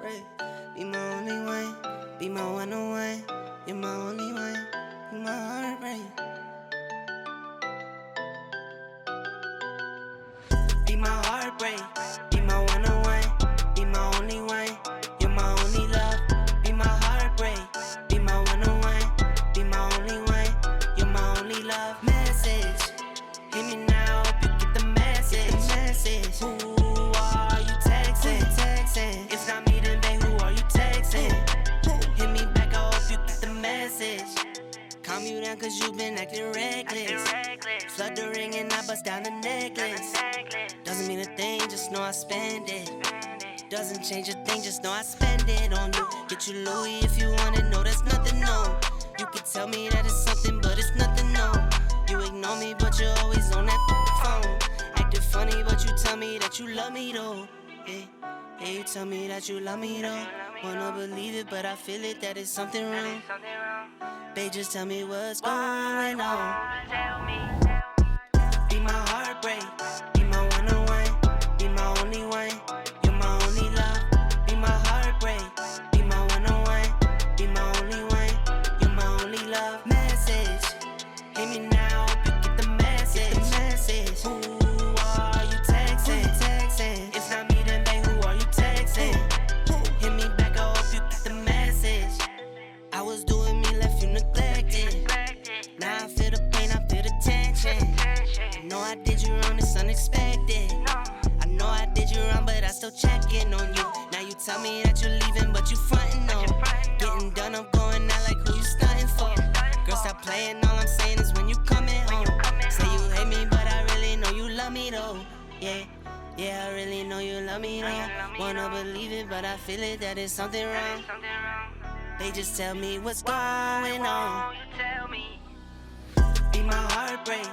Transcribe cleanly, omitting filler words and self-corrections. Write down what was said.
heartbreak. Be my only one, be my one on one. You're my only one, be my heartbreak. Be my heartbreak, be my one on one, be my only one. You're my only love, be my heartbreak, be my one on one, be my only one. You're my only love. Message, hit me now, hope you get the message. Who are you texting? It's not me, then babe, who are you texting? Hit me back, I hope you get the message. Calm you down cause you been acting reckless. Flood the ring and I bust down the necklace. Doesn't mean a thing, just know I spend it. Doesn't change a thing, just know I spend it on you. Get you Louis if you want it, no, that's nothing, no. You can tell me that it's something, but it's nothing, no. You ignore me, but you're always on that phone. Acting funny, but you tell me that you love me, though. Yeah, you tell me that you love me, though. Wanna believe it, but I feel it, that it's something wrong. Babe, just tell me what's going on. Be my heartbreak, be my one on one, be my only one. You're my only love, be my heartbreak, be my one on one, be my only one. You're my only love. Message, hit me now, hope you get the message. Who are you texting? It's not me, then babe, who are you texting? Hit me back, I hope you get the message. I was doing me, left you neglected. Now I feel the pain, I feel the tension. I know I did you wrong, it's unexpected. I know I did you wrong, but I still checking on you. Now you tell me that you're leaving, but you frontin' on. Getting done, I'm going out like who you stuntin' for. Girl, stop playing, all I'm saying is when you coming home. Say you hate me, but I really know you love me though. Yeah, I really know you love me though. Wanna believe it, but I feel it, that it's something wrong. They just tell me what's going on. Be my heartbreak,